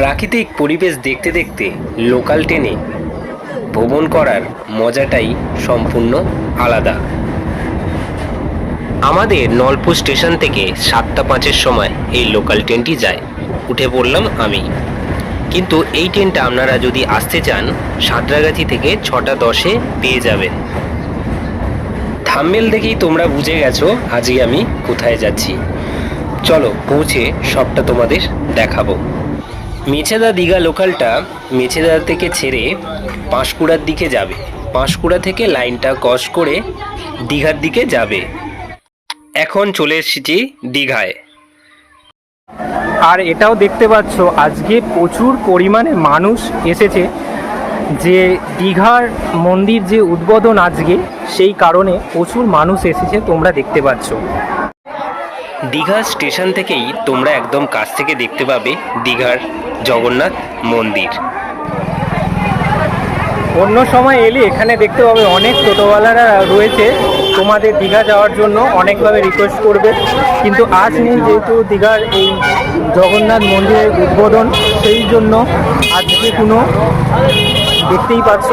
প্রাকৃতিক পরিবেশ দেখতে দেখতে লোকাল ট্রেনে ভ্রমণ করার মজাটাই সম্পূর্ণ আলাদা। আমাদের নলপুর স্টেশন থেকে 7:05-এর সময় এই লোকাল ট্রেনটি যায়, উঠে পড়লাম আমি। কিন্তু এই ট্রেনটা আপনারা যদি আসতে চান সাঁতরাগাছি থেকে 6:10-এ পেয়ে যাবেন। থাম্বনেল দেখেই তোমরা বুঝে গেছো আজকে আমি কোথায় যাচ্ছি। চলো পৌঁছে সবটা তোমাদের দেখাবো। মেছেদা দীঘা লোকালটা মেছেদা থেকে ছেড়ে পাঁশকুড়ার দিকে যাবে, পাঁশকুড়া থেকে লাইনটা ক্রস করে দীঘার দিকে যাবে। এখন চলে এসেছি দীঘায়। আর এটাও দেখতে পাচ্ছ আজকে প্রচুর পরিমাণে মানুষ এসেছে, যে দীঘার মন্দির যে উদ্বোধন আজকে, সেই কারণে প্রচুর মানুষ এসেছে, তোমরা দেখতে পাচ্ছ। দীঘা স্টেশন থেকেই তোমরা একদম কাছ থেকে দেখতে পাবে দীঘার জগন্নাথ মন্দির। অন্য সময় এলে এখানে দেখতে পাবে অনেক টোটোওয়ালারা রয়েছে, তোমাদের দীঘা যাওয়ার জন্য অনেকভাবে রিকোয়েস্ট করবে, কিন্তু আজ নেই, যেহেতু দীঘার এই জগন্নাথ মন্দিরের উদ্বোধন, সেই জন্য আজকে কোনো দেখতেই পাচ্ছ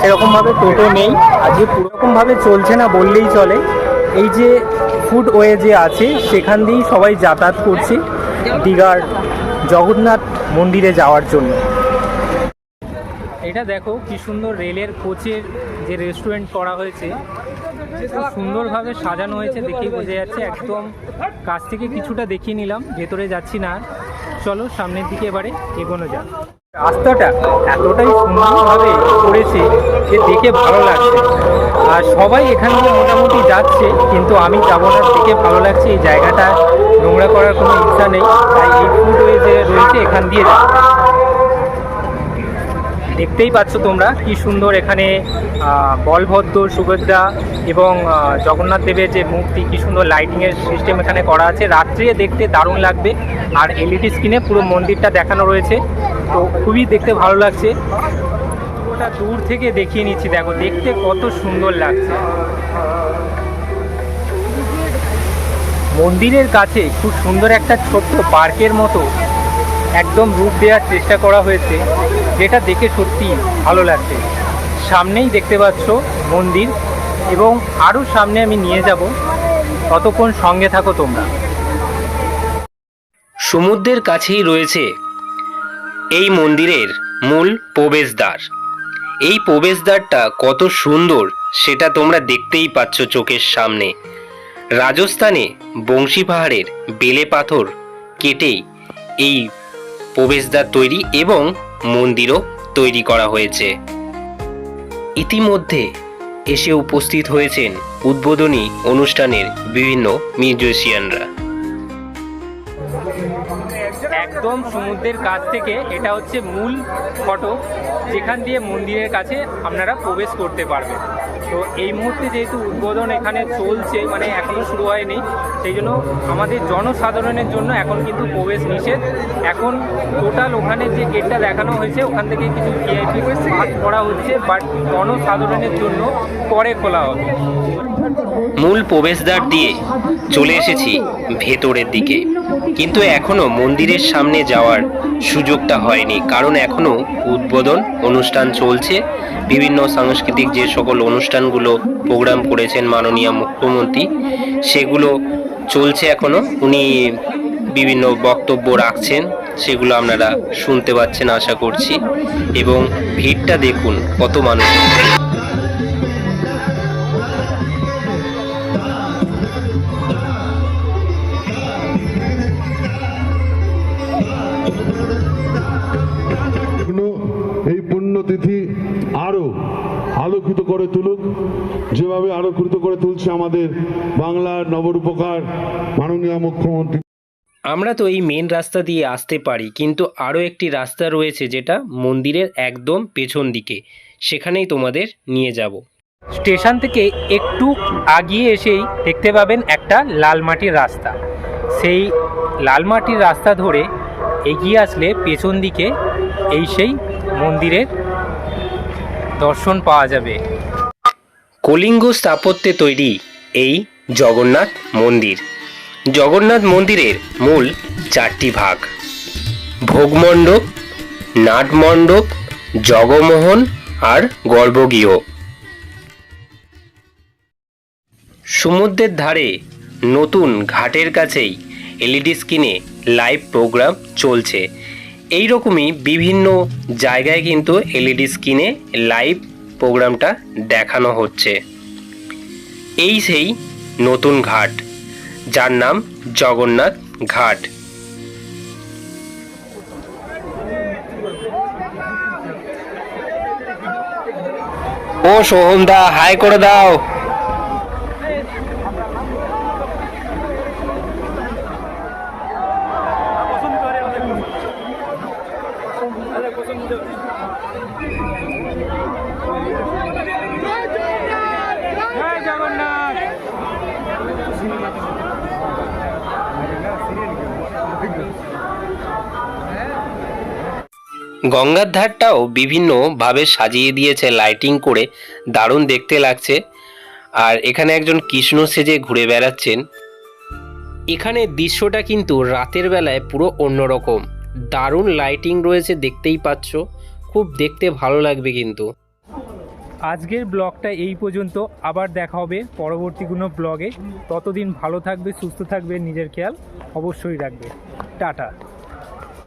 সেরকমভাবে টোটো নেই, আজকে পুরোরকমভাবে চলছে না বললেই চলে। এই যে ফুটওয়ে যে আছে সেখান দিয়েই সবাই যাতায়াত করছে দীঘার জগন্নাথ মন্দিরে যাওয়ার জন্য। এটা দেখো কি সুন্দর রেলের কোচের যে রেস্টুরেন্ট করা হয়েছে, খুব সুন্দরভাবে সাজানো হয়েছে, দেখেই বোঝা যাচ্ছে। একদম কাছ থেকে কিছুটা দেখিয়ে নিলাম, ভেতরে যাচ্ছি না। চলো সামনের দিকে এবারে এগোনো যাক। রাস্তাটা এতটাই সুন্দরভাবে করেছে যে দেখে ভালো লাগছে, আর সবাই এখান থেকে মোটামুটি যাচ্ছে, কিন্তু আমি যাবো না, দেখে ভালো লাগছে। এই জায়গাটা নোংরা করার কোনো ইচ্ছা নেই, তাই এই ফুটওয়ে যে রয়েছে এখান দিয়ে যাচ্ছে। দেখতেই পাচ্ছ তোমরা কি সুন্দর এখানে বলভদ্র, সুভদ্রা এবং জগন্নাথ দেবের যে মূর্তি, কি সুন্দর লাইটিংয়ের সিস্টেম এখানে করা আছে। রাত্রে দেখতে দারুণ লাগবে, আর এলইডি স্ক্রিনে পুরো মন্দিরটা দেখানো রয়েছে, তো খুবই দেখতে ভালো লাগছে। ওটা দূর থেকে দেখিয়ে নিচ্ছি, দেখো দেখতে কত সুন্দর লাগছে। মন্দিরের কাছে খুব সুন্দর একটা ছোট্ট পার্কের মতো একদম রূপ দেওয়ার চেষ্টা করা হয়েছে, যেটা দেখে সত্যি ভালো লাগছে। সামনেই দেখতে পাচ্ছ মন্দির, এবং আরও সামনে আমি নিয়ে যাব, ততক্ষণ সঙ্গে থাকো তোমরা। সমুদ্রের কাছেই রয়েছে এই মন্দিরের মূল প্রবেশদ্বার। এই প্রবেশদ্বারটা কত সুন্দর সেটা তোমরা দেখতেই পাচ্ছ চোখের সামনে। রাজস্থানে বংশী পাহাড়ের বেলে পাথর কেটেই এই প্রবেশদ্বার তৈরি এবং মন্দিরও তৈরি করা হয়েছে। ইতিমধ্যে এসে উপস্থিত হয়েছেন উদ্বোধনী অনুষ্ঠানের বিভিন্ন মিউজিশিয়ানরা। একদম সমুদ্রের কাছ থেকে এটা হচ্ছে মূল ফটক, যেখান দিয়ে মন্দিরের কাছে আপনারা প্রবেশ করতে পারবেন। তো এই মুহূর্তে যেহেতু উদ্বোধন এখানে চলছে, মানে এখনও শুরু হয়নি, সেই জন্য আমাদের জনসাধারণের জন্য এখন কিন্তু প্রবেশ নিষেধ। এখন টোটাল ওখানে যে গেটটা দেখানো হয়েছে ওখান থেকে কিছু ভিআইপি পাস করা হচ্ছে, বাট জনসাধারণের জন্য পরে খোলা হবে। মূল প্রবেশদ্বার দিয়ে চলে এসেছি ভেতরের দিকে, কিন্তু এখনো মন্দিরের সামনে যাওয়ার সুযোগটা হয়নি, কারণ এখনো উদ্বোধন অনুষ্ঠান চলছে। বিভিন্ন সাংস্কৃতিক যে সকল অনুষ্ঠানগুলো প্রোগ্রাম করেছেন মাননীয় মুখ্যমন্ত্রী, সেগুলো চলছে এখনো। উনি বিভিন্ন বক্তব্য রাখছেন, সেগুলো আপনারা শুনতে পাচ্ছেন আশা করছি। এবং ভিড়টা দেখুন কত মানুষ। এই পুণ্যতিথি আরো আলোকিত করে তুলুক, যেভাবে আলোকিত করে তুলছে আমাদের বাংলার নবরূপকার মাননীয় মুখ্যমন্ত্রী। আমরা তো এই মেন রাস্তা দিয়ে আসতে পারি, কিন্তু আরও একটি রাস্তা রয়েছে যেটা মন্দিরের একদম পেছন দিকে, সেখানেই তোমাদের নিয়ে যাব। স্টেশন থেকে একটু আগিয়ে এসেই দেখতে পাবেন একটা লাল মাটির রাস্তা। সেই লাল মাটির রাস্তা ধরে এগিয়ে আসলে পেছন দিকে এই সেই মন্দিরের দর্শন পাওয়া যাবে। কলিঙ্গ স্থাপত্যে তৈরি এই জগন্নাথ মন্দির। জগন্নাথ মন্দিরের মূল 4টি ভাগ: ভোগমণ্ডপ, নাটমণ্ডপ, জগমোহন আর গর্ভগৃহ। সমুদ্রের ধারে নতুন ঘাটের কাছেই এলইডি স্ক্রিনে লাইভ প্রোগ্রাম চলছে। এই রকমই বিভিন্ন জায়গায় কিন্তু এলইডি স্ক্রিনে লাইভ প্রোগ্রামটা দেখানো হচ্ছে। এই সেই নতুন ঘাট, যার নাম জগন্নাথ ঘাট। ও সোহমদা, হাই করে দাও। গঙ্গার ধারটাও বিভিন্নভাবে সাজিয়ে দিয়েছে লাইটিং করে, দারুণ দেখতে লাগছে। আর এখানে একজন কৃষ্ণ সেজে ঘুরে বেড়াচ্ছেন। এখানে দৃশ্যটা কিন্তু রাতের বেলায় পুরো অন্যরকম, দারুণ লাইটিং রয়েছে, দেখতেই পাচ্ছ, খুব দেখতে ভালো লাগবে। কিন্তু আজকের ব্লগটা এই পর্যন্ত, আবার দেখা হবে পরবর্তী কোনো ব্লগে। ততদিন ভালো থাকবে, সুস্থ থাকবে, নিজের খেয়াল অবশ্যই রাখবে। টাটা।